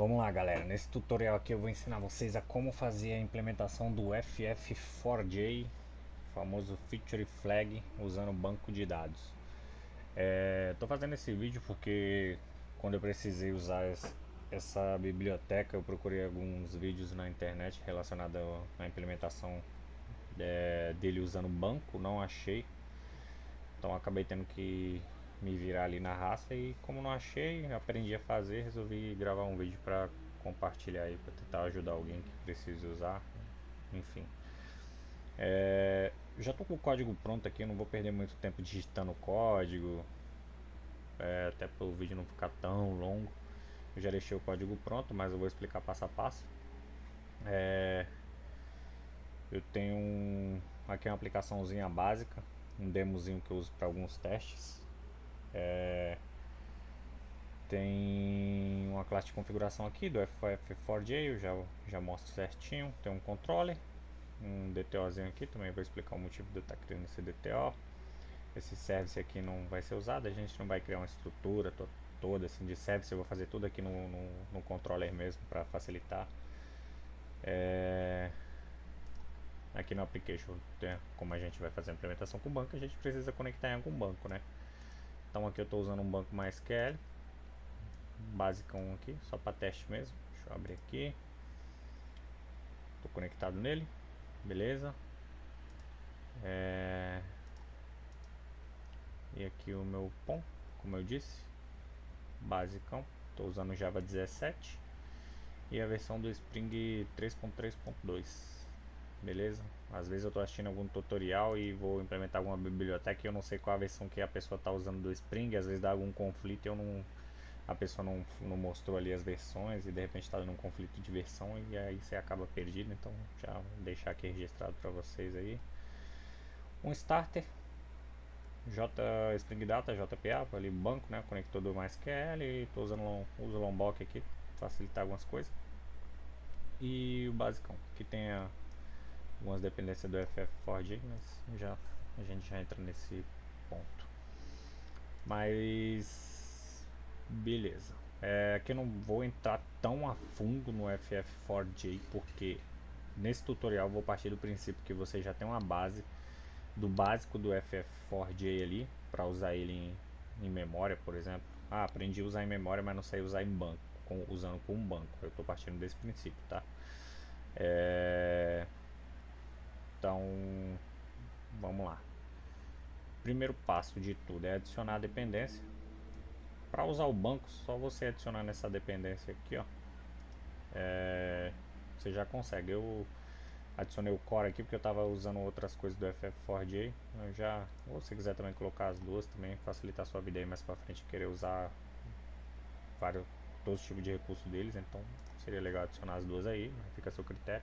Vamos lá, galera. Nesse tutorial aqui eu vou ensinar vocês a como fazer a implementação do FF4J, famoso Feature Flag, usando banco de dados. Tô fazendo esse vídeo porque quando eu precisei usar essa biblioteca, eu procurei alguns vídeos na internet relacionados à implementação dele usando banco, não achei. Então acabei tendo que me virar ali na raça e como não achei, aprendi a fazer, resolvi gravar um vídeo para compartilhar aí, para tentar ajudar alguém que precise usar, enfim. Já estou com o código pronto aqui, eu não vou perder muito tempo digitando o código, até para o vídeo não ficar tão longo. Eu já deixei o código pronto, mas eu vou explicar passo a passo. Eu tenho aqui uma aplicaçãozinha básica, um demozinho que eu uso para alguns testes. Tem uma classe de configuração aqui do FF4J, eu já mostro certinho. Tem um controller, um DTOzinho aqui, também vou explicar o motivo de eu estar criando esse DTO. Esse service aqui não vai ser usado, a gente não vai criar uma estrutura toda assim de service, eu vou fazer tudo aqui no controller mesmo para facilitar. Aqui no application, como a gente vai fazer a implementação com o banco, a gente precisa conectar em algum banco, né? Então aqui eu estou usando um banco MySQL basicão aqui, só para teste mesmo. Deixa eu abrir aqui. Estou conectado nele, beleza. E aqui o meu POM, como eu disse, basicão. Estou usando o Java 17 e a versão do Spring 3.3.2, beleza. Às vezes eu estou assistindo algum tutorial e vou implementar alguma biblioteca e eu não sei qual a versão que a pessoa está usando do Spring. Às vezes dá algum conflito e a pessoa não mostrou ali as versões e de repente está dando um conflito de versão e aí você acaba perdido. Então já vou deixar aqui registrado para vocês aí. Um starter, Spring Data, JPA, ali banco, né, conector do MySQL, e estou usando uso Lombok aqui para facilitar algumas coisas. E o basicão, que tem algumas dependências do FF4J, mas a gente já entra nesse ponto. Mas beleza. Aqui eu não vou entrar tão a fundo no FF4J porque nesse tutorial eu vou partir do princípio que você já tem uma base do básico do FF4J ali para usar ele em memória, por exemplo. Aprendi a usar em memória, mas não sei usar em banco, usando com um banco. Eu estou partindo desse princípio, tá? Então, vamos lá. Primeiro passo de tudo é adicionar a dependência. Para usar o banco, só você adicionar nessa dependência aqui, ó. Você já consegue. Eu adicionei o core aqui porque eu estava usando outras coisas do FF4J. Ou se quiser também colocar as duas, também facilitar a sua vida aí mais para frente, querer usar vários, todos os tipos de recursos deles, então seria legal adicionar as duas aí, fica a seu critério.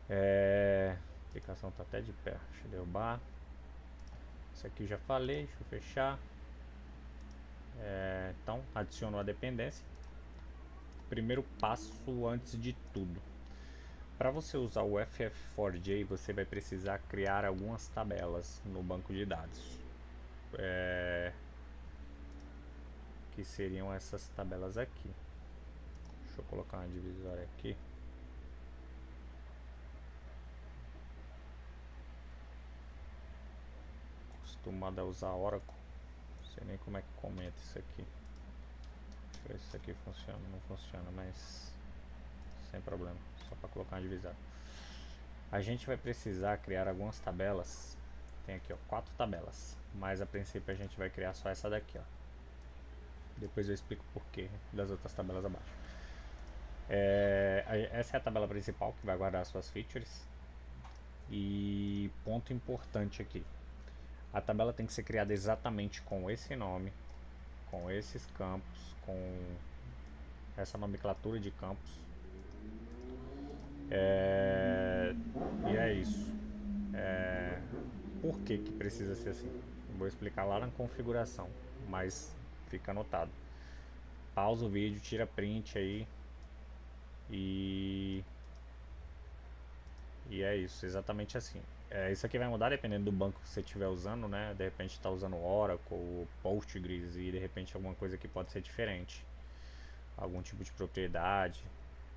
A aplicação está até de pé, deixa eu derrubar. Isso aqui eu já falei, deixa eu fechar. Então, adiciono a dependência. Primeiro passo antes de tudo. Para você usar o FF4J, você vai precisar criar algumas tabelas no banco de dados. Que seriam essas tabelas aqui. Deixa eu colocar uma divisória aqui. Acostumado a usar Oracle. Não sei nem como é que comenta isso aqui. Deixa eu ver se isso aqui funciona. Não funciona, mas sem problema. Só para colocar uma divisória. A gente vai precisar criar algumas tabelas. Tem aqui, ó, 4 tabelas. Mas a princípio a gente vai criar só essa daqui, ó. Depois eu explico o porquê das outras tabelas abaixo. Essa é a tabela principal que vai guardar as suas features. E ponto importante aqui: a tabela tem que ser criada exatamente com esse nome, com esses campos, com essa nomenclatura de campos. E é isso. Por que precisa ser assim? Vou explicar lá na configuração, mas fica anotado. Pausa o vídeo, tira print aí e é isso, exatamente assim. Isso aqui vai mudar dependendo do banco que você estiver usando, né? De repente está usando Oracle, Postgres e de repente alguma coisa que pode ser diferente. algum tipo de propriedade,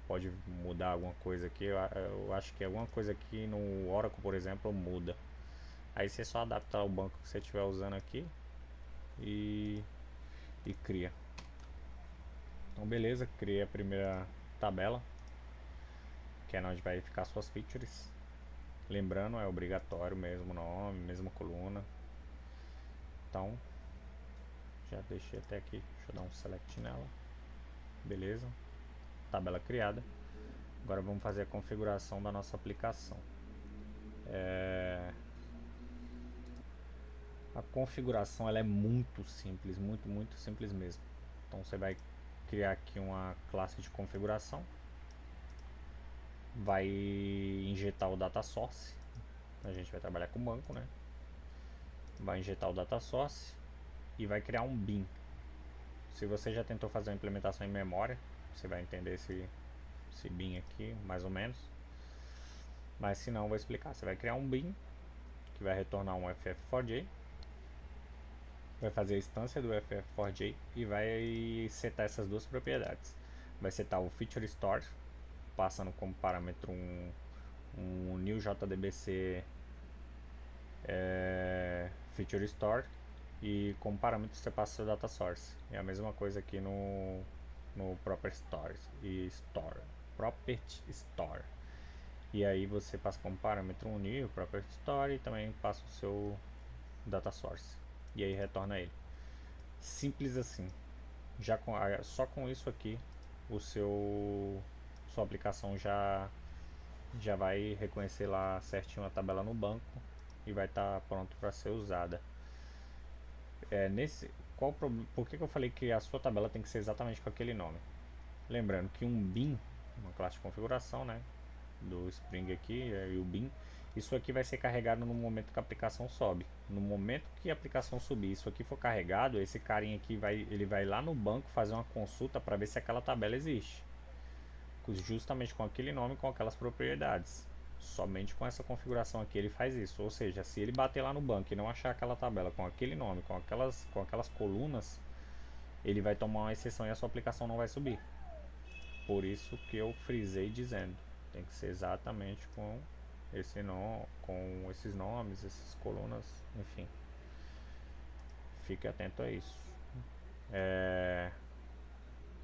pode mudar alguma coisa aqui. Eu acho que alguma coisa aqui no Oracle, por exemplo, muda. Aí você só adapta ao banco que você estiver usando aqui e, e cria. Então beleza, criei a primeira tabela, que é onde vai ficar suas features. Lembrando, é obrigatório mesmo nome, mesma coluna. Então já deixei até aqui, deixa eu dar um select nela. Beleza, tabela criada. Agora vamos fazer a configuração da nossa aplicação. A configuração ela é muito simples, muito simples mesmo. Então você vai criar aqui uma classe de configuração, vai injetar o data source. A gente vai trabalhar com banco, né? Vai injetar o data source e vai criar um bin. Se você já tentou fazer uma implementação em memória, você vai entender esse bin aqui, mais ou menos. Mas se não, eu vou explicar. Você vai criar um bin que vai retornar um FF4J, vai fazer a instância do FF4J e vai setar essas duas propriedades. Vai setar o Feature Store, passando como parâmetro um new JDBC Feature Store, e como parâmetro você passa seu data source. É a mesma coisa aqui no Property Store. E aí você passa como parâmetro um new Property Store e também passa o seu data source. E aí retorna ele. Simples assim. Só com isso aqui o sua aplicação já vai reconhecer lá certinho a tabela no banco e vai estar pronto para ser usada. Por que eu falei que a sua tabela tem que ser exatamente com aquele nome? Lembrando que um bin, uma classe de configuração, né, do Spring aqui e o bin, isso aqui vai ser carregado no momento que a aplicação sobe. No momento que a aplicação subir, isso aqui for carregado, esse carinha aqui ele vai lá no banco fazer uma consulta para ver se aquela tabela existe, justamente com aquele nome, com aquelas propriedades. Somente com essa configuração aqui ele faz isso. Ou seja, se ele bater lá no banco e não achar aquela tabela com aquele nome, com aquelas colunas, ele vai tomar uma exceção e a sua aplicação não vai subir. Por isso que eu frisei dizendo, tem que ser exatamente com com esses nomes, essas colunas, enfim. Fique atento a isso.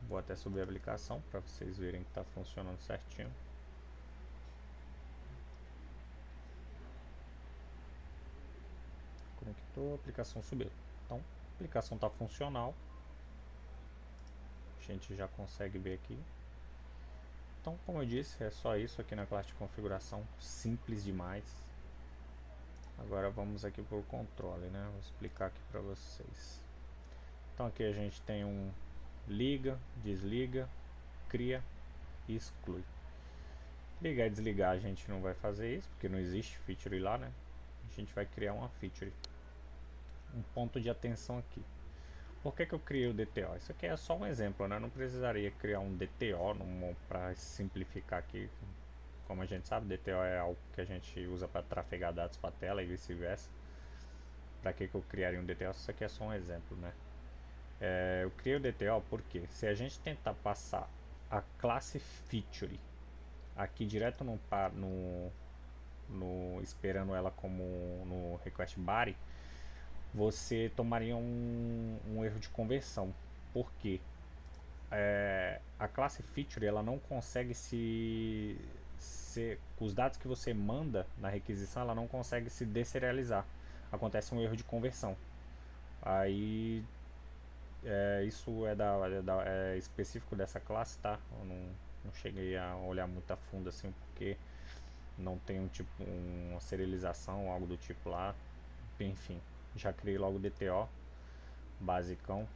Vou até subir a aplicação para vocês verem que está funcionando certinho. Conectou, a aplicação subiu. Então, a aplicação está funcional. A gente já consegue ver aqui. Então, como eu disse, é só isso aqui na classe de configuração, simples demais. Agora vamos aqui para o controle, né? Vou explicar aqui para vocês. Então aqui a gente tem um liga, desliga, cria e exclui. Ligar e desligar a gente não vai fazer isso, porque não existe feature lá, né? A gente vai criar uma feature. Um ponto de atenção aqui. Por que eu criei o DTO? Isso aqui é só um exemplo, né? Eu não precisaria criar um DTO para simplificar aqui. Como a gente sabe, DTO é algo que a gente usa para trafegar dados para a tela e vice-versa. Para que eu criaria um DTO? Isso aqui é só um exemplo, né? Eu criei o DTO porque se a gente tentar passar a classe feature aqui direto esperando ela como no request body, você tomaria um erro de conversão, porque a classe feature ela não consegue os dados que você manda na requisição, ela não consegue se deserializar, acontece um erro de conversão. Aí isso é específico dessa classe, tá? Eu não cheguei a olhar muito a fundo assim, porque não tem uma serialização ou algo do tipo lá. Enfim, já criei logo o DTO basicão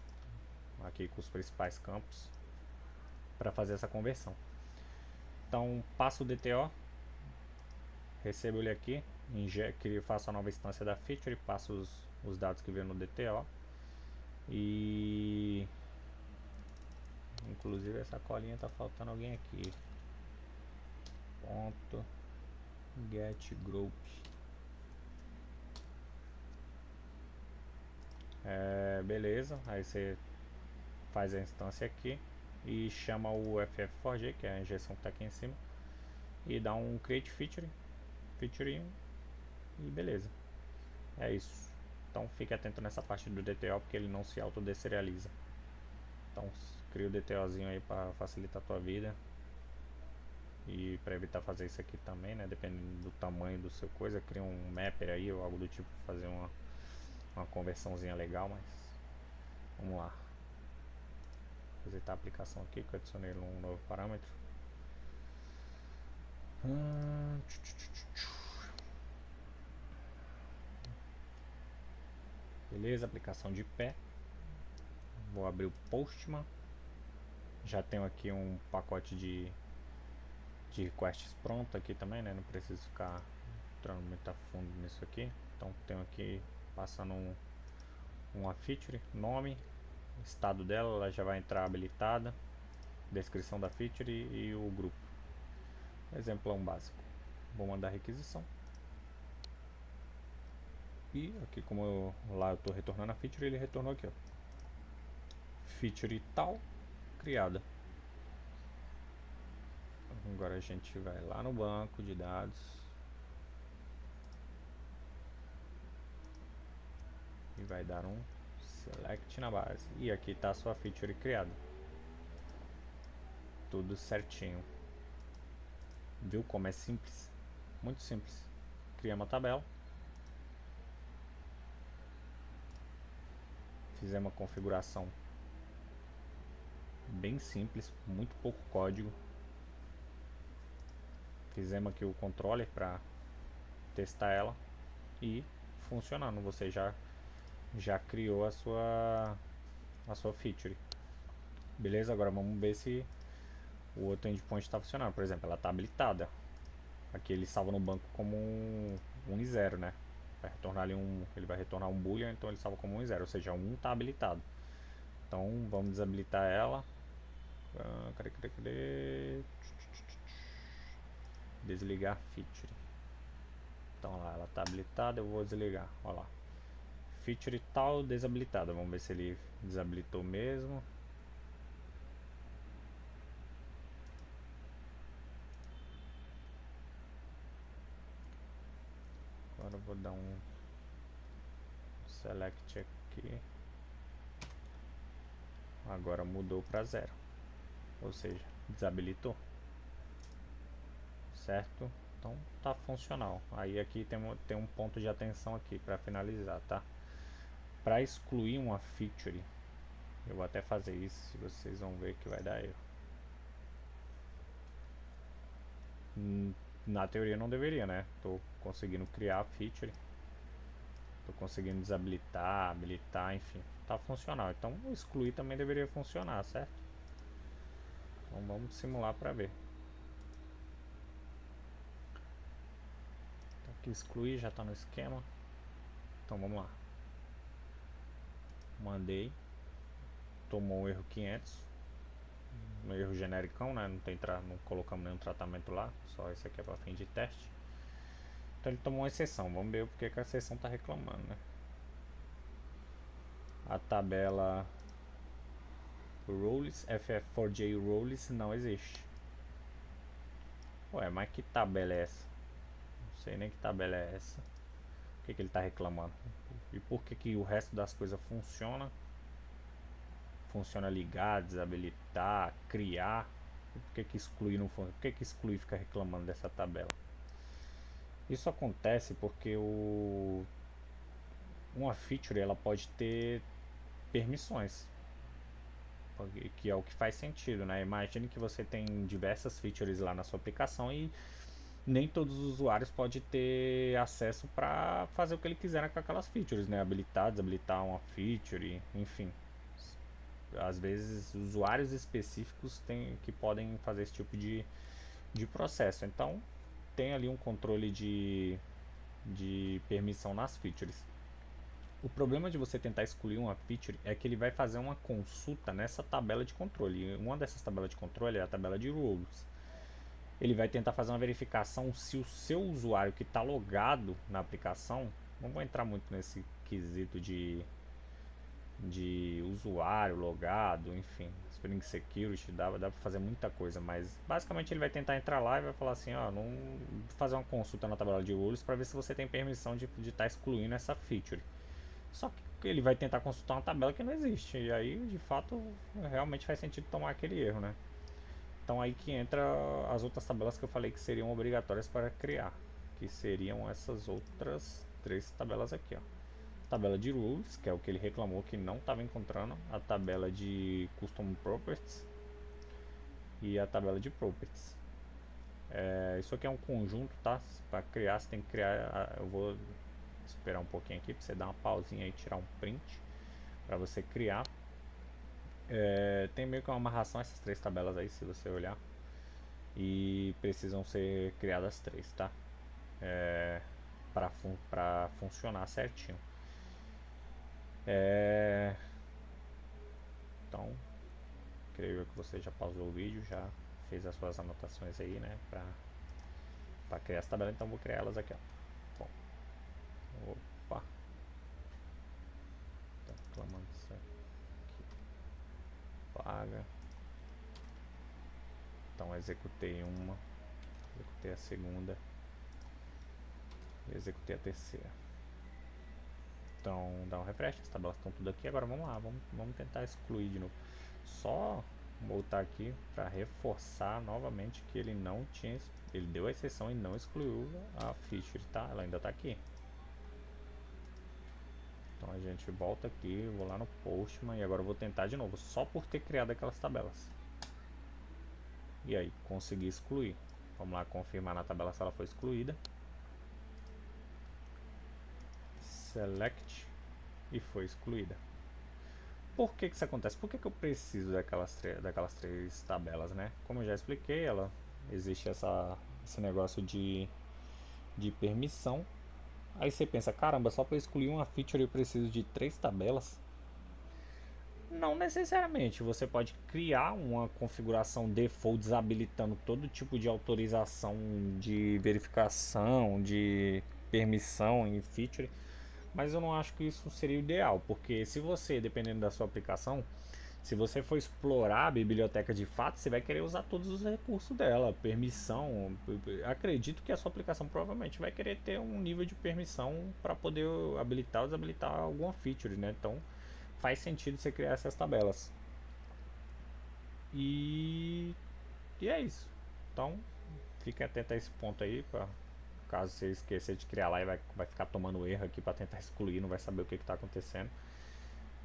aqui com os principais campos para fazer essa conversão. Então passo o DTO, recebo ele aqui, faço a nova instância da feature, passo os dados que veio no DTO e inclusive essa colinha tá faltando alguém aqui. Ponto get group. Beleza, aí você faz a instância aqui, e chama o FF4J, que é a injeção que está aqui em cima, e dá um create featuring e beleza. É isso. Então fique atento nessa parte do DTO, porque ele não se autodeserializa. Então cria o DTOzinho aí para facilitar a tua vida. E para evitar fazer isso aqui também, né? Dependendo do tamanho do seu coisa, cria um mapper aí ou algo do tipo, fazer uma conversãozinha legal, mas vamos lá. Vou visitar a aplicação aqui, que eu adicionei um novo parâmetro. Beleza, aplicação de pé. Vou abrir o Postman. Já tenho aqui um pacote de requests pronto aqui também, né? Não preciso ficar entrando muito a fundo nisso aqui. Então tenho aqui passando uma feature, nome, estado dela, ela já vai entrar habilitada, descrição da feature e o grupo. Exemplão básico. Vou mandar requisição. E aqui, como lá eu estou retornando a feature, ele retornou aqui, ó. Feature tal, criada. Agora a gente vai lá no banco de dados e vai dar um select na base. E aqui está a sua feature criada. Tudo certinho. Viu como é simples? Muito simples. Cria uma tabela. Fizemos uma configuração bem simples, muito pouco código. Fizemos aqui o controller para testar ela e funcionando. Você já criou a sua feature. Beleza? Agora vamos ver se o outro endpoint está funcionando. Por exemplo, ela está habilitada. Aqui ele salva no banco como um e 0, né? Vai retornar ali ele vai retornar um boolean, então ele salva como 1 e 0, ou seja, 1 está habilitado. Então vamos desabilitar ela. Cadê? Desligar feature. Então lá, ela está habilitada, eu vou desligar. Olha lá. Feature tal desabilitada. Vamos ver se ele desabilitou mesmo. Agora eu vou dar um select aqui. Agora mudou para 0. Ou seja, desabilitou. Certo? Então tá funcional. Aí aqui tem um ponto de atenção aqui para finalizar, tá? Para excluir uma feature, eu vou até fazer isso, vocês vão ver que vai dar erro. Na teoria não deveria, né? Tô conseguindo criar a feature, tô conseguindo desabilitar, habilitar, enfim, tá funcional. Então excluir também deveria funcionar, certo? Então vamos simular para ver. Então, aqui excluir já está no esquema. Então vamos lá. Mandei, tomou um erro 500, um erro genericão, né? Não colocamos nenhum tratamento lá, só esse aqui é para fim de teste. Então ele tomou uma exceção, vamos ver porque que a exceção está reclamando, né? A tabela roles, FF4J roles não existe. Ué, mas que tabela é essa? Não sei nem que tabela é essa. Por que ele está reclamando? E por que o resto das coisas funciona? Funciona ligar, desabilitar, criar. E por que excluir não funciona? Por que excluir fica reclamando dessa tabela? Isso acontece porque uma feature ela pode ter permissões, que é o que faz sentido, né? Imagine que você tem diversas features lá na sua aplicação e nem todos os usuários podem ter acesso para fazer o que ele quiser com aquelas features, né? Habilitar, desabilitar uma feature, enfim. Às vezes usuários específicos que podem fazer esse tipo de processo. Então tem ali um controle de permissão nas features. O problema de você tentar excluir uma feature é que ele vai fazer uma consulta nessa tabela de controle. E uma dessas tabelas de controle é a tabela de roles. Ele vai tentar fazer uma verificação se o seu usuário que está logado na aplicação, não vou entrar muito nesse quesito de de usuário logado, enfim, Spring Security, dá pra fazer muita coisa, mas basicamente ele vai tentar entrar lá e vai falar assim, ó, não fazer uma consulta na tabela de rules para ver se você tem permissão de estar excluindo essa feature. Só que ele vai tentar consultar uma tabela que não existe, e aí de fato realmente faz sentido tomar aquele erro, né? Então aí que entra as outras tabelas que eu falei que seriam obrigatórias para criar, que seriam essas outras três tabelas aqui, ó. Tabela de rules, que é o que ele reclamou que não estava encontrando, a tabela de custom properties e a tabela de properties. Isso aqui é um conjunto, tá? Para criar, você tem que criar. Eu vou esperar um pouquinho aqui para você dar uma pausinha e tirar um print para você criar. Tem meio que uma amarração essas três tabelas aí, se você olhar, e precisam ser criadas três, tá? Para funcionar certinho. Então, creio que você já pausou o vídeo, já fez as suas anotações aí, né? Para criar essa tabela, então vou criar elas aqui, ó. Bom, opa, tá reclamando isso aqui. Paga. Então executei uma, executei a segunda e executei a terceira. Então dá um refresh, as tabelas estão tudo aqui. Agora vamos lá, vamos tentar excluir de novo. Só voltar aqui para reforçar novamente que ele não tinha, ele deu a exceção e não excluiu a feature, tá? Ela ainda está aqui. Então a gente volta aqui, vou lá no Postman e agora eu vou tentar de novo, só por ter criado aquelas tabelas. E aí, consegui excluir. Vamos lá confirmar na tabela se ela foi excluída. Select e foi excluída. Por que isso acontece? Por que eu preciso daquelas três tabelas, né? Como eu já expliquei, existe esse negócio de permissão. Aí você pensa, caramba, só para excluir uma feature eu preciso de três tabelas? Não necessariamente, você pode criar uma configuração default desabilitando todo tipo de autorização de verificação, de permissão em feature, mas eu não acho que isso seria o ideal, porque se você, dependendo da sua aplicação, se você for explorar a biblioteca de fato, você vai querer usar todos os recursos dela, permissão. Acredito que a sua aplicação provavelmente vai querer ter um nível de permissão para poder habilitar ou desabilitar alguma feature, né? Então faz sentido você criar essas tabelas. E, e é isso. Então fique atento a esse ponto aí, caso você esquecer de criar lá e vai ficar tomando erro aqui para tentar excluir, não vai saber o que está acontecendo.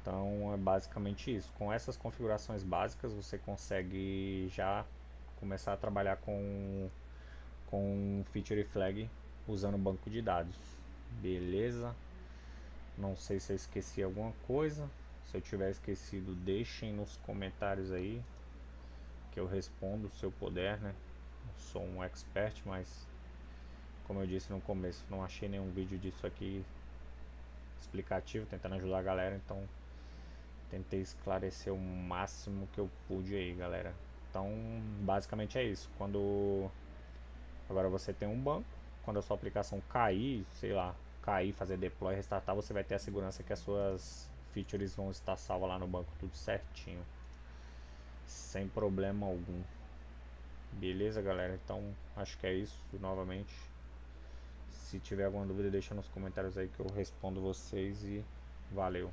Então é basicamente isso. Com essas configurações básicas você consegue já começar a trabalhar com feature flag usando banco de dados. Beleza? Não sei se eu esqueci alguma coisa. Se eu tiver esquecido, deixem nos comentários aí que eu respondo se eu puder, né? Eu sou um expert, mas como eu disse no começo, não achei nenhum vídeo disso aqui explicativo, tentando ajudar a galera, então tentei esclarecer o máximo que eu pude aí, galera. Então, basicamente é isso. Quando agora você tem um banco, quando a sua aplicação cair, sei lá, cair, fazer deploy, restartar, você vai ter a segurança que as suas features vão estar salvas lá no banco tudo certinho, sem problema algum. Beleza, galera? Então, acho que é isso novamente. Se tiver alguma dúvida, deixa nos comentários aí que eu respondo vocês e valeu.